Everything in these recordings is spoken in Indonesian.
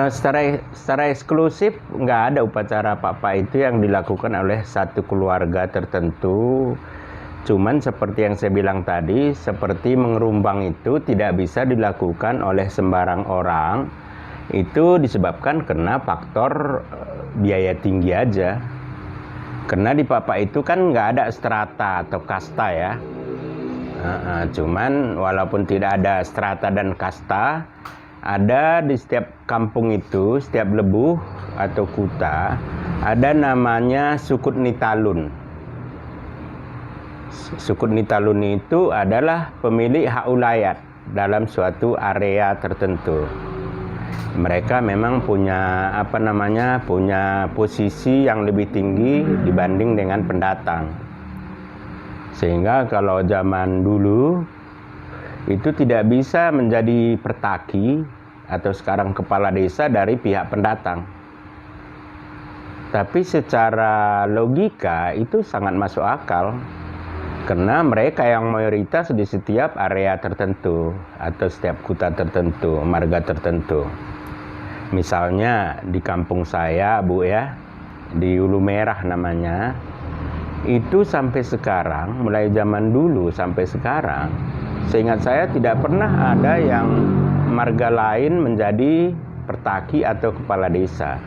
Secara eksklusif nggak ada upacara papa itu yang dilakukan oleh satu keluarga tertentu. Cuman seperti yang saya bilang tadi, seperti mengerumbang itu tidak bisa dilakukan oleh sembarang orang. Itu disebabkan karena faktor biaya tinggi aja. Karena di papa itu kan nggak ada strata atau kasta ya. Cuman walaupun tidak ada strata dan kasta, ada di setiap kampung itu, setiap lebuh atau kuta, ada namanya Sukut Nitalun. Sukut Nitalun itu adalah pemilik hak ulayat dalam suatu area tertentu. Mereka memang punya punya posisi yang lebih tinggi dibanding dengan pendatang. Sehingga kalau zaman dulu itu tidak bisa menjadi pertaki atau sekarang kepala desa dari pihak pendatang. Tapi secara logika itu sangat masuk akal, karena mereka yang mayoritas di setiap area tertentu atau setiap kuta tertentu, marga tertentu. Misalnya di kampung saya, Bu ya, di Ulu Merah namanya, itu sampai sekarang, mulai zaman dulu sampai sekarang, seingat saya tidak pernah ada yang marga lain menjadi pertaki atau kepala desa.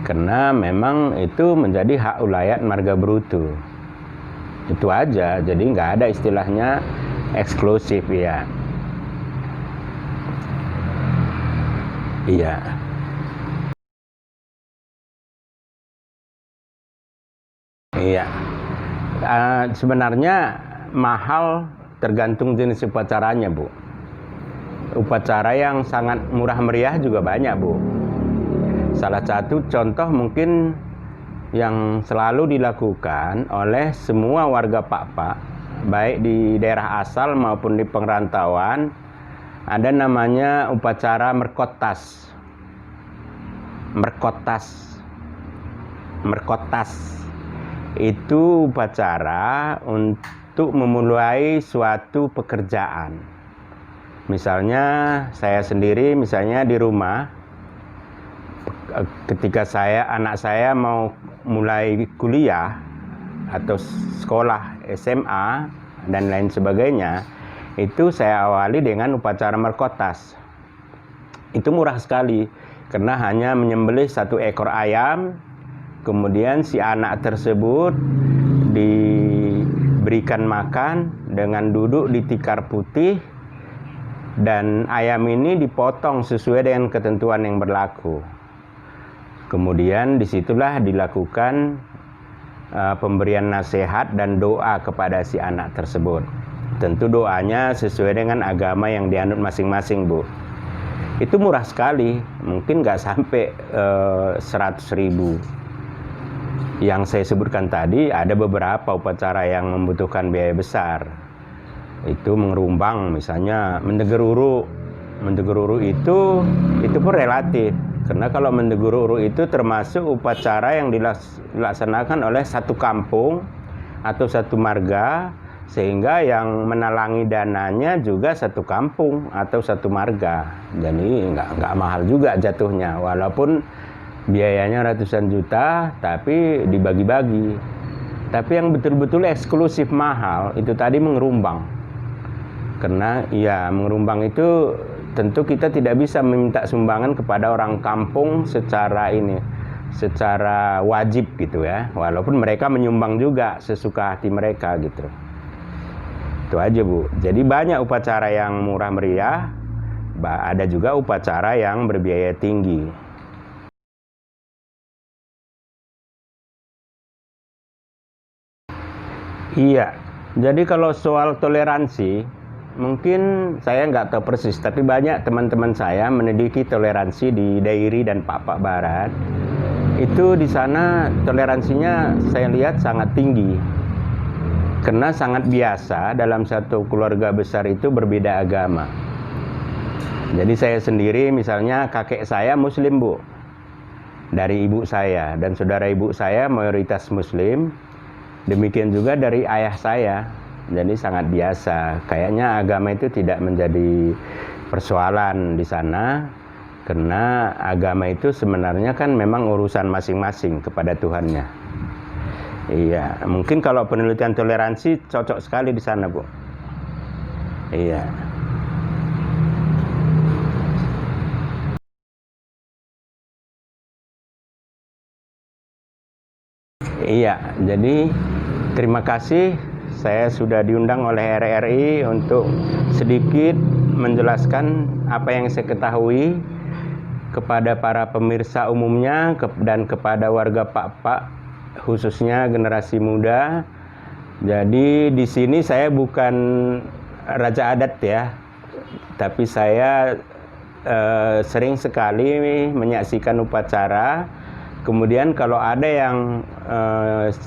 Karena memang itu menjadi hak ulayat marga Brutu. Itu aja, jadi nggak ada istilahnya eksklusif ya. Iya. Iya. Sebenarnya mahal tergantung jenis upacaranya, Bu. Upacara yang sangat murah meriah juga banyak, Bu. Salah satu contoh mungkin yang selalu dilakukan oleh semua warga Pak, baik di daerah asal maupun di perantauan, ada namanya upacara merkotas. Merkotas itu upacara untuk memulai suatu pekerjaan. Misalnya saya sendiri, misalnya di rumah, ketika anak saya mau mulai kuliah atau sekolah SMA dan lain sebagainya, itu saya awali dengan upacara merkotas. Itu murah sekali, karena hanya menyembelih 1 ekor ayam, kemudian si anak tersebut diberikan makan dengan duduk di tikar putih, dan ayam ini dipotong sesuai dengan ketentuan yang berlaku. Kemudian disitulah dilakukan pemberian nasihat dan doa kepada si anak tersebut. Tentu doanya sesuai dengan agama yang dianut masing-masing, Bu. Itu murah sekali, mungkin nggak sampai 100.000. Yang saya sebutkan tadi, ada beberapa upacara yang membutuhkan biaya besar. Itu mengerumbang, misalnya mendegeruru. Mendegeruru itu pun relatif, karena kalau mendegeruru itu termasuk upacara yang dilaksanakan oleh satu kampung atau satu marga, sehingga yang menalangi dananya juga satu kampung atau satu marga. Jadi nggak mahal juga jatuhnya, walaupun biayanya ratusan juta, tapi dibagi-bagi. Tapi yang betul-betul eksklusif mahal itu tadi mengerumbang. Karena ya mengerumbang itu tentu kita tidak bisa meminta sumbangan kepada orang kampung secara wajib gitu ya, walaupun mereka menyumbang juga sesuka hati mereka gitu. Itu aja, Bu. Jadi banyak upacara yang murah meriah, ada juga upacara yang berbiaya tinggi. Iya, jadi kalau soal toleransi, mungkin saya nggak tahu persis, tapi banyak teman-teman saya mendidik toleransi di Dairi dan Pak Barat. itu di sana toleransinya saya lihat sangat tinggi. Karena sangat biasa dalam satu keluarga besar itu berbeda agama. Jadi saya sendiri misalnya kakek saya Muslim, Bu. Dari ibu saya, dan saudara ibu saya mayoritas Muslim. Demikian juga dari ayah saya. Jadi sangat biasa. Kayaknya agama itu tidak menjadi persoalan di sana. Karena agama itu sebenarnya kan memang urusan masing-masing kepada Tuhannya. Iya, mungkin kalau penelitian toleransi cocok sekali di sana, Bu. Iya. Iya, jadi terima kasih saya sudah diundang oleh RRI untuk sedikit menjelaskan apa yang saya ketahui kepada para pemirsa umumnya dan kepada warga Pak-Pak, khususnya generasi muda. Jadi di sini saya bukan raja adat ya, tapi saya sering sekali menyaksikan upacara. Kemudian kalau ada yang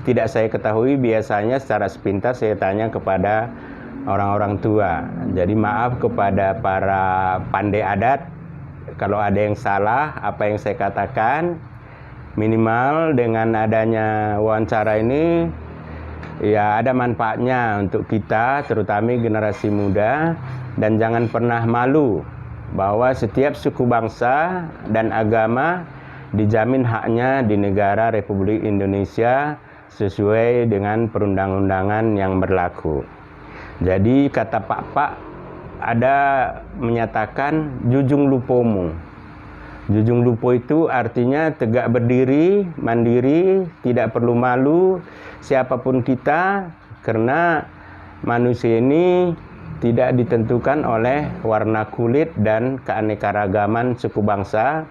tidak saya ketahui, biasanya secara sepintas saya tanya kepada orang-orang tua. Jadi maaf kepada para pandai adat kalau ada yang salah apa yang saya katakan. Minimal dengan adanya wawancara ini ya ada manfaatnya untuk kita, terutama generasi muda. Dan jangan pernah malu bahwa setiap suku bangsa dan agama dijamin haknya di negara Republik Indonesia sesuai dengan perundang-undangan yang berlaku. Jadi kata Pak ada menyatakan jujung lupomu. Jujung lupo itu artinya tegak berdiri, mandiri, tidak perlu malu siapapun kita, karena manusia ini tidak ditentukan oleh warna kulit dan keanekaragaman suku bangsa,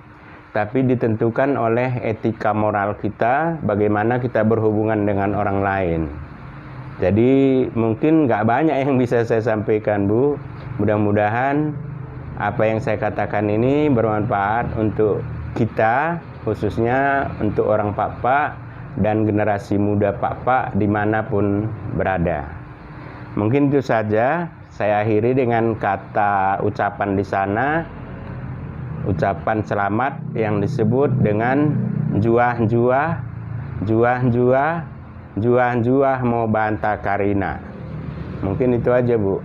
tapi ditentukan oleh etika moral kita, bagaimana kita berhubungan dengan orang lain. Jadi mungkin nggak banyak yang bisa saya sampaikan, Bu. Mudah-mudahan apa yang saya katakan ini bermanfaat untuk kita, khususnya untuk orang Pak-Pak dan generasi muda Pak-Pak dimanapun berada. Mungkin itu saja. Saya akhiri dengan kata ucapan di sana, ucapan selamat yang disebut dengan juah-juah, juah-juah, juah-juah mau bantah karina. Mungkin itu aja, Bu.